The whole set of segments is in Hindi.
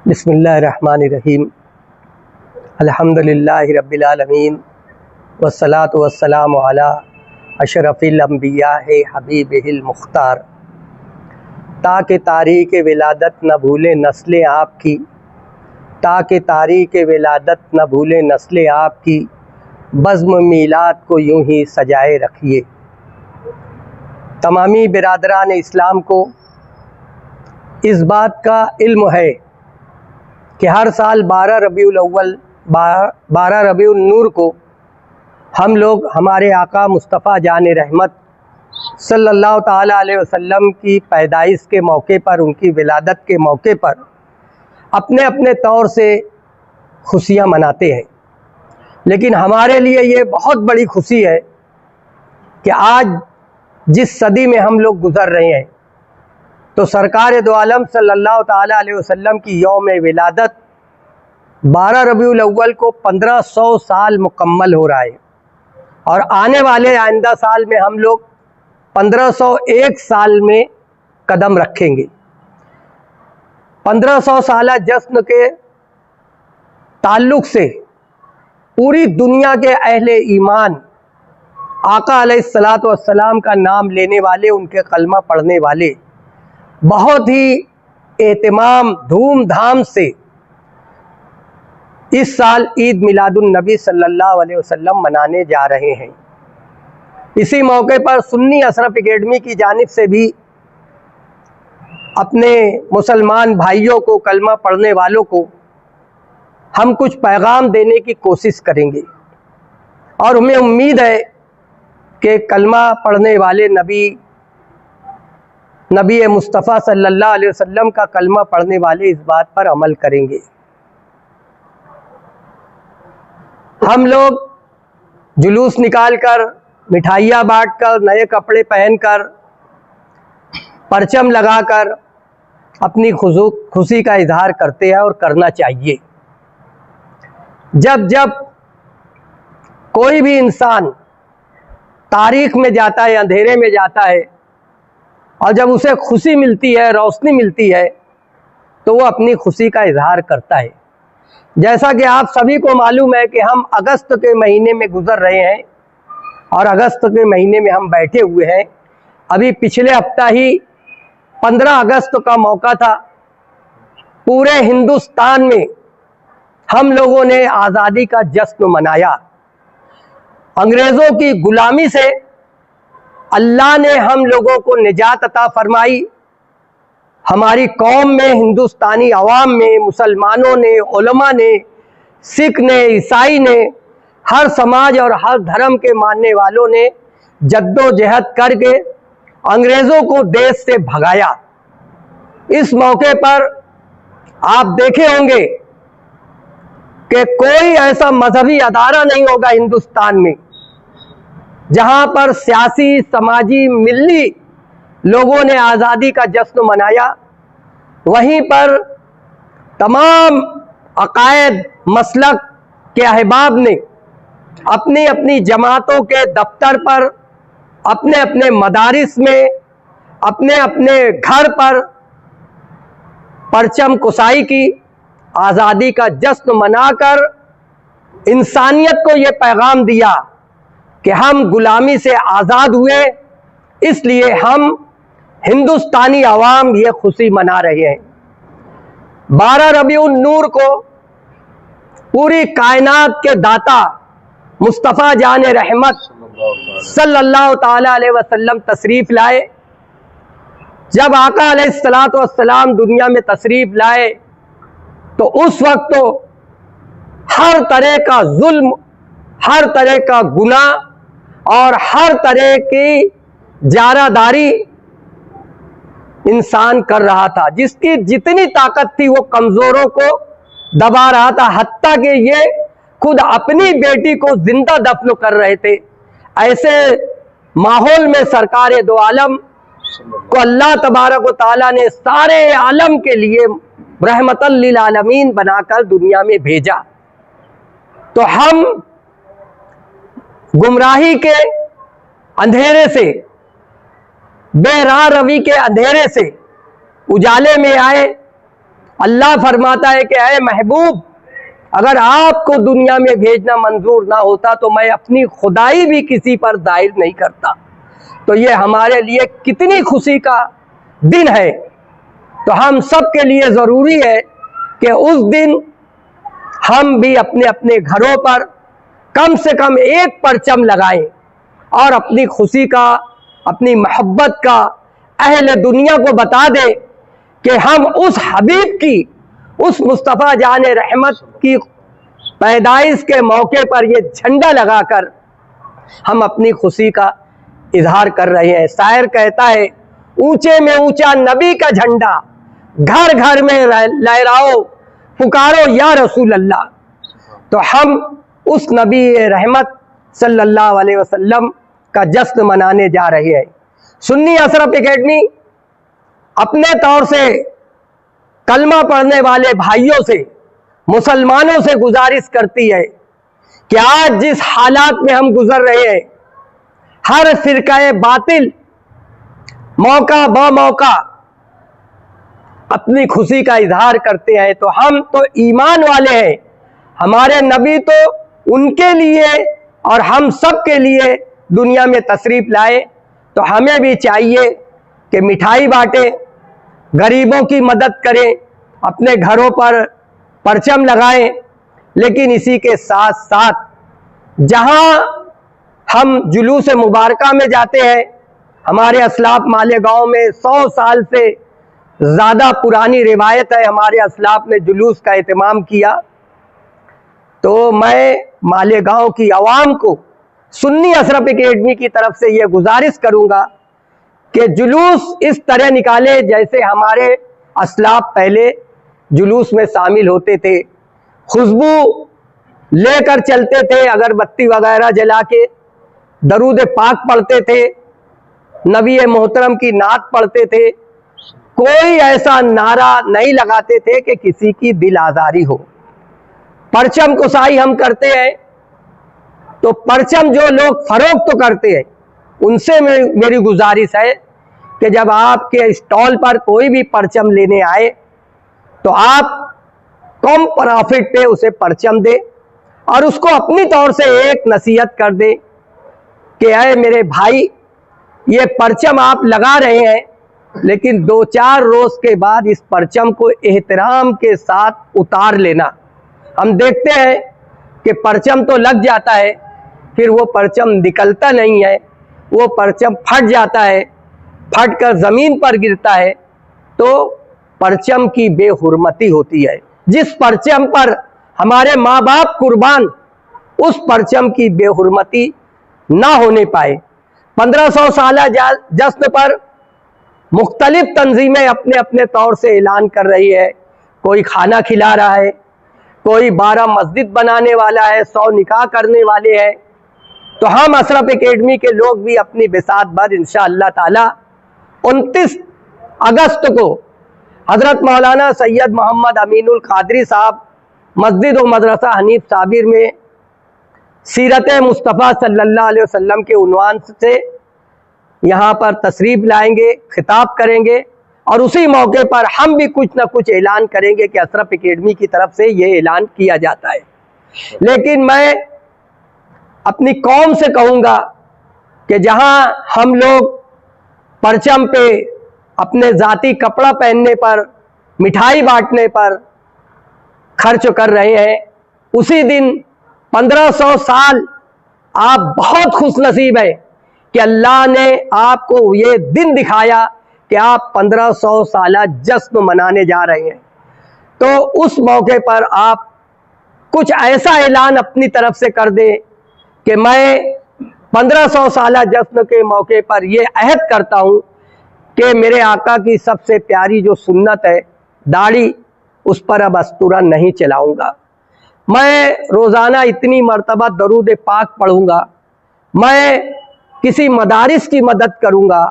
बिस्मिल्लाहिर्रहमानिर्रहीम अल्हम्दुलिल्लाहि रब्बिल आलमीन वस्सलातु वस्सलामु अला अशरफिल अंबिया हबीबिहिल मुख्तार। ताकि तारीख़ विलादत न भूले नस्लें आपकी, ताकि तारीख़ विलादत न भूले नस्लें आपकी, बज़्म मीलाद को यूं ही सजाए रखिए। तमामी बिरादरान इस्लाम को इस बात का इल्म है कि हर साल 12 रबीउल नूर को हम लोग हमारे आका मुस्तफ़ा जान रहमत सल्लल्लाहु ताला अलैहि वसल्लम की पैदाइश के मौके पर, उनकी विलादत के मौके पर अपने अपने तौर से खुशियाँ मनाते हैं। लेकिन हमारे लिए ये बहुत बड़ी खुशी है कि आज जिस सदी में हम लोग गुज़र रहे हैं, तो सरकार दो आलम सल्लल्लाहु ताला अलैहि वसल्लम की यौम विलादत 12 रबीउल अव्वल को 1500 साल मुकम्मल हो रहा है और आने वाले आइंदा साल में हम लोग 1501 साल में कदम रखेंगे। 1500 साला जश्न के ताल्लुक़ से पूरी दुनिया के अहले ईमान आका अलैहिस्सलातु वस्सलाम का नाम लेने वाले, उनके कलमा पढ़ने वाले बहुत ही एहतमाम धूमधाम से इस साल ईद मिलादुन नबी सल्लल्लाहु अलैहि वसल्लम मनाने जा रहे हैं। इसी मौके पर सुन्नी अशरफ एकेडमी की जानिब से भी अपने मुसलमान भाइयों को, कलमा पढ़ने वालों को हम कुछ पैगाम देने की कोशिश करेंगे और हमें उम्मीद है कि कलमा पढ़ने वाले नबी मुस्तफ़ा सल्लल्लाहु अलैहि वसल्लम का कलमा पढ़ने वाले इस बात पर अमल करेंगे। हम लोग जुलूस निकालकर, मिठाइयाँ बांटकर, नए कपड़े पहनकर, परचम लगाकर अपनी खुशी का इजहार करते हैं और करना चाहिए। जब जब कोई भी इंसान तारीख में जाता है, अंधेरे में जाता है, और जब उसे खुशी मिलती है, रोशनी मिलती है, तो वो अपनी खुशी का इजहार करता है। जैसा कि आप सभी को मालूम है कि हम अगस्त के महीने में गुजर रहे हैं और अगस्त के महीने में हम बैठे हुए हैं। अभी पिछले हफ्ता ही 15 अगस्त का मौका था। पूरे हिंदुस्तान में हम लोगों ने आज़ादी का जश्न मनाया। अंग्रेज़ों की गुलामी से अल्लाह ने हम लोगों को निजात अता फरमाई। हमारी कौम में, हिंदुस्तानी अवाम में, मुसलमानों ने, उलमा ने, सिख ने, ईसाई ने, हर समाज और हर धर्म के मानने वालों ने जद्दोजहद करके अंग्रेज़ों को देश से भगाया। इस मौके पर आप देखे होंगे कि कोई ऐसा मजहबी अदारा नहीं होगा हिंदुस्तान में जहां पर सियासी, समाजी, मिल्ली लोगों ने आज़ादी का जश्न मनाया। वहीं पर तमाम अकायद मसलक के अहबाब ने अपनी अपनी जमातों के दफ्तर पर, अपने अपने मदारिस में, अपने अपने घर पर परचम कुसाई की, आज़ादी का जश्न मनाकर इंसानियत को ये पैगाम दिया कि हम गुलामी से आज़ाद हुए, इसलिए हम हिंदुस्तानी अवाम ये खुशी मना रहे हैं। 12 रबीउल नूर को पूरी कायनात के दाता मुस्तफ़ा जान रहमत सल्लल्लाहु ताला अलैहि वसल्लम तशरीफ़ लाए। जब आका अलैहिस्सलातु वस्सलाम दुनिया में तशरीफ़ लाए तो उस वक्त तो हर तरह का जुल्म, हर तरह का गुनाह और हर तरह की जारादारी इंसान कर रहा था। जिसकी जितनी ताकत थी वो कमज़ोरों को दबा रहा था, हत्ता कि ये खुद अपनी बेटी को जिंदा दफन कर रहे थे। ऐसे माहौल में सरकार दो आलम को अल्लाह तबारक व तआला ने सारे आलम के लिए रहमतल लिल आलमीन बनाकर दुनिया में भेजा। तो हम गुमराही के अंधेरे से, बेराह रवी के अंधेरे से उजाले में आए अल्लाह फरमाता है कि ऐ महबूब, अगर आपको दुनिया में भेजना मंजूर ना होता तो मैं अपनी खुदाई भी किसी पर जाहिर नहीं करता। तो ये हमारे लिए कितनी खुशी का दिन है। तो हम सब के लिए ज़रूरी है कि उस दिन हम भी अपने अपने घरों पर कम से कम एक परचम लगाएं और अपनी खुशी का, अपनी मोहब्बत का अहले दुनिया को बता दें कि हम उस हबीब की, उस मुस्तफ़ा जान रहमत की पैदाइश के मौके पर ये झंडा लगाकर हम अपनी खुशी का इजहार कर रहे हैं। शायर कहता है, ऊंचे में ऊंचा नबी का झंडा, घर घर में लहराओ, पुकारो या रसूल अल्लाह। तो हम उस नबी रहमत सल्लल्लाहु अलैहि वसल्लम का जश्न मनाने जा रहे हैं। सुन्नी अशरफ एकेडमी अपने तौर से कलमा पढ़ने वाले भाइयों से, मुसलमानों से गुजारिश करती है कि आज जिस हालात में हम गुजर रहे हैं, हर फिरकाए बातिल मौका ब मौका अपनी खुशी का इजहार करते हैं। तो हम तो ईमान वाले हैं, हमारे नबी तो उनके लिए और हम सब के लिए दुनिया में तशरीफ लाए। तो हमें भी चाहिए कि मिठाई बांटें, गरीबों की मदद करें, अपने घरों पर परचम लगाएं। लेकिन इसी के साथ साथ जहां हम जुलूस मुबारका में जाते हैं, हमारे असलाफ मालेगांव में 100 साल से ज़्यादा पुरानी रिवायत है, हमारे असलाफ ने जुलूस का एहतमाम किया। तो मैं मालेगांव की आवाम को सुन्नी अशरफ एकेडमी की तरफ से ये गुजारिश करूंगा कि जुलूस इस तरह निकाले जैसे हमारे असलाफ पहले जुलूस में शामिल होते थे। खुशबू लेकर चलते थे, अगरबत्ती वगैरह जला के दरूद पाक पढ़ते थे, नबी मोहतरम की नात पढ़ते थे। कोई ऐसा नारा नहीं लगाते थे कि किसी की दिल आज़ारी हो। परचम कुसाई हम करते हैं, तो परचम जो लोग फरोख्त तो करते हैं, उनसे मेरी गुजारिश है कि जब आपके स्टॉल पर कोई भी परचम लेने आए तो आप कम प्रॉफिट पे उसे परचम दे और उसको अपनी तौर से एक नसीहत कर दे कि अरे मेरे भाई, ये परचम आप लगा रहे हैं, लेकिन 2-4 रोज के बाद इस परचम को एहतराम के साथ उतार लेना। हम देखते हैं कि परचम तो लग जाता है, फिर वो परचम निकलता नहीं है, वो परचम फट जाता है, फट कर ज़मीन पर गिरता है। तो परचम की बेहुरमती होती है। जिस परचम पर हमारे माँ बाप कुर्बान, उस परचम की बेहुरमती ना होने पाए। 1500 साल जश्न पर मुख्तलिफ तंजीमें अपने अपने तौर से ऐलान कर रही है। कोई खाना खिला रहा है, कोई 12 मस्जिद बनाने वाला है, 100 निकाह करने वाले हैं। तो हम अशरफ एकेडमी के लोग भी अपनी बिसात भर इंशाअल्लाह ताला 29 अगस्त को हज़रत मौलाना सैयद मोहम्मद अमीनुल कादरी साहब मस्जिद व मदरसा हनीफ साबिर में सीरत मुस्तफ़ा सल्लल्लाहु अलैहि वसल्लम के उन्वान से यहाँ पर तशरीफ़ लाएंगे, खिताब करेंगे और उसी मौके पर हम भी कुछ ना कुछ ऐलान करेंगे कि अशरफ एकेडमी की तरफ से ये ऐलान किया जाता है। लेकिन मैं अपनी कौम से कहूँगा कि जहाँ हम लोग परचम पे, अपने ज़ाती कपड़ा पहनने पर, मिठाई बांटने पर खर्च कर रहे हैं, उसी दिन 1500 साल आप बहुत खुशनसीब है कि अल्लाह ने आपको ये दिन दिखाया कि आप 1500 साल जश्न मनाने जा रहे हैं। तो उस मौके पर आप कुछ ऐसा ऐलान अपनी तरफ से कर दें कि मैं 1500 साल जश्न के मौके पर ये अहद करता हूँ कि मेरे आका की सबसे प्यारी जो सुन्नत है दाढ़ी, उस पर अब अस्तूरा नहीं चलाऊँगा। मैं रोज़ाना इतनी मर्तबा दरूद पाक पढ़ूँगा। मैं किसी मदारिस की मदद करूँगा,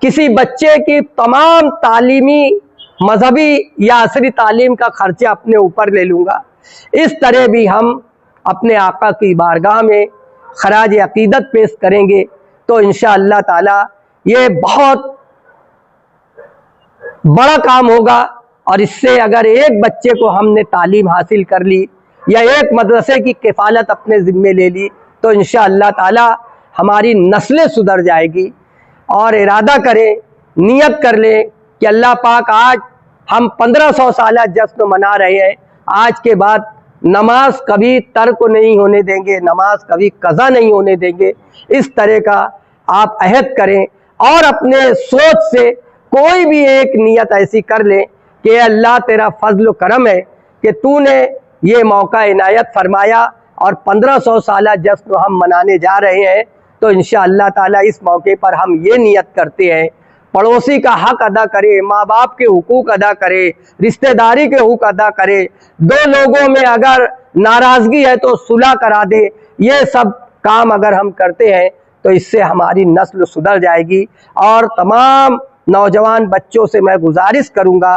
किसी बच्चे की तमाम तालीमी, मजहबी या असरी तालीम का खर्चा अपने ऊपर ले लूँगा। इस तरह भी हम अपने आका की बारगाह में खराज अकीदत पेश करेंगे। तो इंशाअल्लाह ताला ये बहुत बड़ा काम होगा और इससे अगर एक बच्चे को हमने तालीम हासिल कर ली या एक मदरसे की किफ़ालत अपने ज़िम्मे ले ली तो इंशाअल्लाह ताला हमारी नस्लें सुधर जाएगी। और इरादा करें, नियत कर लें कि अल्लाह पाक आज हम 1500 साल जश्न मना रहे हैं, आज के बाद नमाज कभी तर्क नहीं होने देंगे, नमाज कभी कज़ा नहीं होने देंगे। इस तरह का आप अहद करें और अपने सोच से कोई भी एक नियत ऐसी कर लें कि अल्लाह तेरा फजल करम है कि तूने ये मौका इनायत फरमाया और 1500 साल जश्न हम मनाने जा रहे हैं। तो इंशाअल्लाह ताला इस मौके पर हम ये नियत करते हैं, पड़ोसी का हक अदा करे, माँ बाप के हुकूक अदा करे, रिश्तेदारी के हुकूक अदा करे, दो लोगों में अगर नाराज़गी है तो सुलह करा दे। ये सब काम अगर हम करते हैं तो इससे हमारी नस्ल सुधर जाएगी। और तमाम नौजवान बच्चों से मैं गुजारिश करूँगा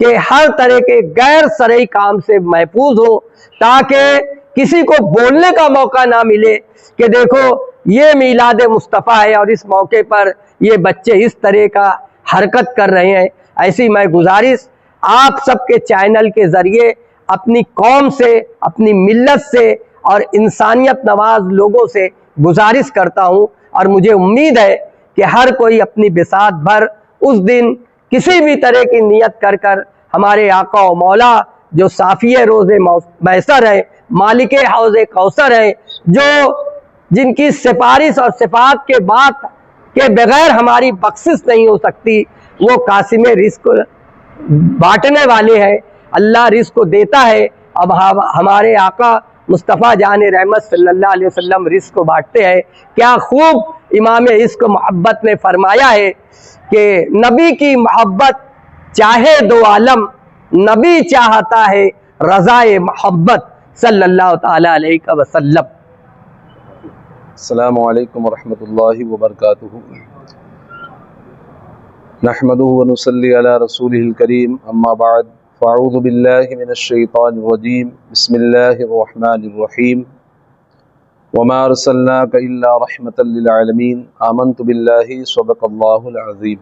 कि हर तरह के गैर शरई काम से महफूज हो, ताकि किसी को बोलने का मौका ना मिले कि देखो ये मीलाद मुस्तफ़ा है और इस मौके पर ये बच्चे इस तरह का हरकत कर रहे हैं। ऐसी मैं गुजारिश आप सबके चैनल के ज़रिए अपनी कौम से, अपनी मिल्लत से और इंसानियत नवाज लोगों से गुजारिश करता हूँ। और मुझे उम्मीद है कि हर कोई अपनी बिसात भर उस दिन किसी भी तरह की नियत कर कर हमारे आका और मौला जो साफ़िए रोज़े मैसर है, मालिक हौज़े कौसर है, जो जिनकी सिफारिश और सिफात के बात के बगैर हमारी बख्शिश नहीं हो सकती, वो कासिम रिज़्क़ बांटने वाले हैं। अल्लाह रिज़्क़ को देता है। अब हमारे आका मुस्तफ़ा जान रहमत सल्लल्लाहु अलैहि वसल्लम रिज़्क़ को बांटते हैं। क्या खूब इमाम इश्क़ मोहब्बत ने फरमाया है कि नबी की मोहब्बत चाहे दो आलम, नबी चाहता है रज़ाए मोहब्बत सल्लल्लाहु ताला अलैहि वसल्लम। अस्सलामु अलैकुम वरहमतुल्लाहि वबरकातुहू। नहमदुहु व नुसल्ली अला रसूलिहिल करीम, अम्मा बाद, फ़अऊज़ु बिल्लाहि मिनश शैतानिर रजीम, बिस्मिल्लाहिर रहमानिर रहीम। वमा अर्सलनाका इल्ला रहमतल लिल आलमीन, आमन्तु बिल्लाहि सदक़ल्लाहुल अज़ीम।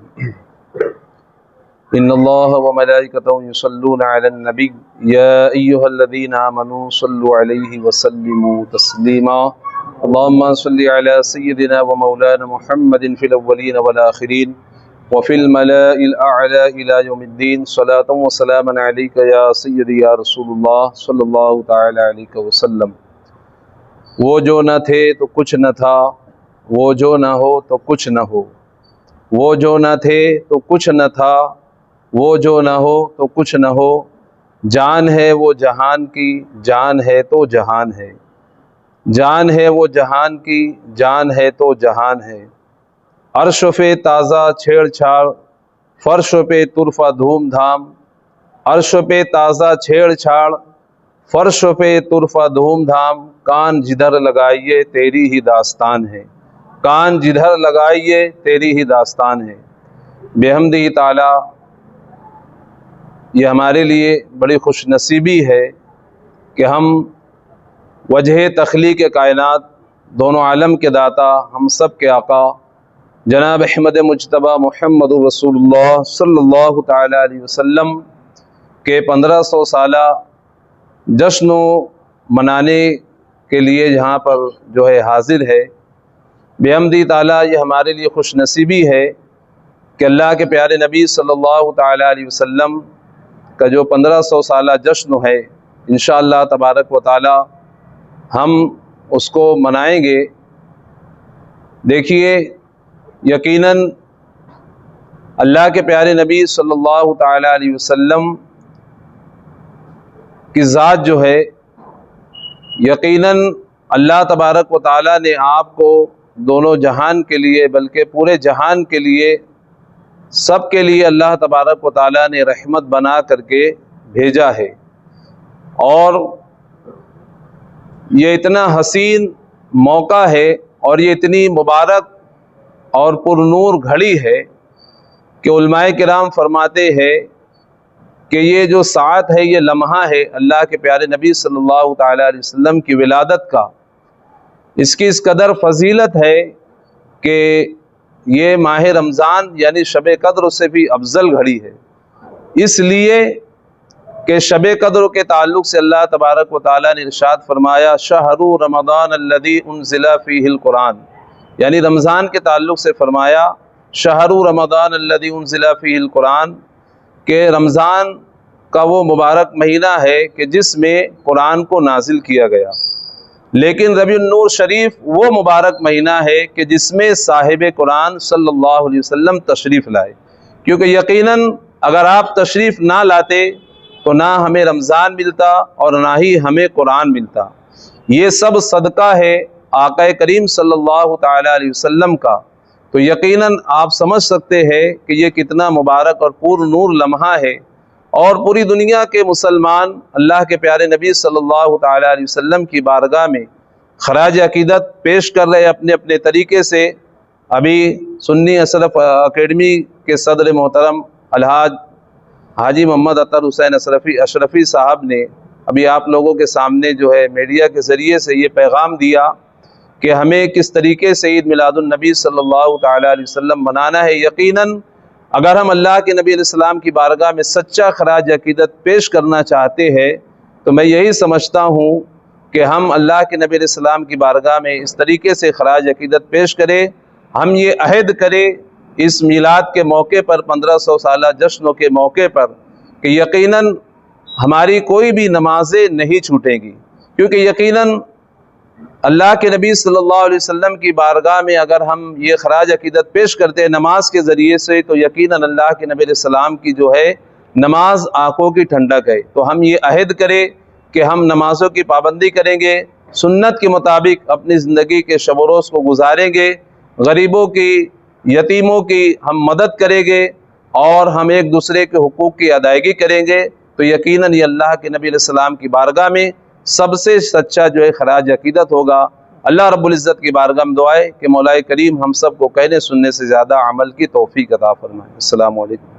इन्नल्लाह व मलाइकतहु युसल्लूना अलन नबी या अय्युहल्लज़ीना आमनू सल्लु अलैहि व सल्लिमू तस्लीमा। अल्लाहुम्मा सल्लि अला सय्यिदिना व मौलाना मुहम्मदिन फिल अव्वलीन वल आखिरीन व फिल मलाइल अअला इला यौमिद्दीन। सलातun व सलामन अलैका या सय्यदी या रसूलुल्लाह सल्लल्लाहु तआला अलैहि वसल्लम। वो जो न थे तो कुछ न था, वो जो न हो तो कुछ न हो, वो जो न थे तो कुछ न था, वो जो न हो तो कुछ न हो। जान है वो जहान की, जान है तो जहान है, जान है वो जहान की, जान है तो जहान है। अर्श पे ताज़ा छेड़छाड़, फर्श पे तुरफा धूमधाम। अर्श पे ताज़ा छेड़छाड़, फर्श पे तुरफा धूमधाम। कान जिधर लगाइए तेरी ही दास्तान है, कान जिधर लगाइए तेरी ही दास्तान है। बेहम्दी ताला, ये हमारे लिए बड़ी खुशनसीबी है कि हम वजह तख्लीक कायनात, दोनों आलम के दाता, हम सब के आका जनाब अहमद मुज्तबा मुहम्मदुर रसूलुल्लाह सल्लल्लाहु तआला अलैहि वसल्लम के 1500 साला जश्न मनाने के लिए जहाँ पर जो है हाजिर है। बेहम्दी ताला, ये हमारे लिए खुशनसीबी है कि अल्लाह के प्यारे नबी सल्लल्लाहु तआला अलैहि वसल्लम का जो 1500 साला जश्न है, इंशाअल्लाह तबारक व तआला हम उसको मनाएंगे। देखिए, यकीनन अल्लाह के प्यारे नबी सल्लल्लाहु तआला अलैहि वसल्लम की ज़ात जो है, यकीनन अल्लाह तबारक व तआला ने आपको दोनों जहान के लिए, बल्कि पूरे जहान के लिए, सब के लिए अल्लाह तबारक व तआला ने रहमत बना करके भेजा है। और ये इतना हसीन मौका है और ये इतनी मुबारक और पुरनूर घड़ी है कि उलमाए किराम फरमाते हैं कि ये जो सात है, ये लम्हा है अल्लाह के प्यारे नबी सल्लल्लाहु तआला अलैहि वसल्लम की विलादत का। इसकी इस कदर फजीलत है कि ये माह रमज़ान यानी शब कद्र से भी अफजल घड़ी है। इसलिए कि शब कद्र के ताल्लुक से अल्लाह तबारक व तआला ने इरशाद फरमाया शहरु रमज़ान अल्लज़ी उनज़िला फ़ीहिल कुरान, यानी रमज़ान के ताल्लुक से फरमाया शहरु रमज़ान अल्लज़ी उनज़िला फ़ीहिल कुरान, के रमज़ान का वो मुबारक महीना है कि जिसमें कुरान को नाजिल किया गया। लेकिन रबीउन नूर शरीफ वो मुबारक महीना है कि जिसमें साहिब कुरान सल्लल्लाहु अलैहि वसल्लम तशरीफ़ लाए, क्योंकि यकीनन अगर आप तशरीफ़ ना लाते तो ना हमें रमज़ान मिलता और ना ही हमें कुरान मिलता। ये सब सदका है आक़ा करीम सल्लल्लाहु ताला अलैहि वसल्लम का। तो यकीनन आप समझ सकते हैं कि ये कितना मुबारक और पुरनूर लम्हा है, और पूरी दुनिया के मुसलमान अल्लाह के प्यारे नबी सल्लल्लाहु ताला अलैहि वसल्लम की बारगाह में खराज अकीदत पेश कर रहे अपने अपने तरीके से। अभी सुन्नी अशरफ अकेडमी के सदर मोहतरम अलहाज हाजी मोहम्मद अतर हुसैन अशरफी साहब ने अभी आप लोगों के सामने जो है मीडिया के ज़रिए से ये पैगाम दिया कि हमें किस तरीके से ईद मिलादुन नबी सल्लल्लाहु ताला अलैहि वसल्लम मनाना है। यकीनन अगर हम अल्लाह के नबी अलैहिस्सलाम की बारगाह में सच्चा खराज अकीदत पेश करना चाहते हैं तो मैं यही समझता हूँ कि हम अल्लाह के नबी अलैहिस्सलाम की बारगाह में इस तरीके से खराज अकीदत पेश करें। हम ये अहद करें इस मीलाद के मौके पर, 1500 साला जश्नों के मौके पर, कि यकीनन हमारी कोई भी नमाजें नहीं छूटेंगी, क्योंकि यकीनन अल्लाह के नबी सल्लल्लाहु अलैहि वसल्लम की बारगाह में अगर हम ये खराज अकीदत पेश करते हैं नमाज के ज़रिए से, तो यकीनन अल्लाह के नबी सल्लल्लाहु अलैहि वसल्लम की जो है नमाज आँखों की ठंडक है। तो हम ये अहद करें कि हम नमाज़ों की पाबंदी करेंगे, सुन्नत के मुताबिक अपनी ज़िंदगी के शब रोज़ को गुजारेंगे, गरीबों की यतीमों की हम मदद करेंगे और हम एक दूसरे के हुकूक़ की अदायगी करेंगे। तो यकीनन ये अल्लाह के नबी अलैहि सलाम की बारगाह में सबसे सच्चा जो है खराज अकीदत होगा। अल्लाह रब्बुल इज़्ज़त की बारगाह में दुआ है कि मौलाए करीम हम सब को कहने सुनने से ज़्यादा अमल की तौफीक अता फरमाए। अस्सलामु अलैकुम।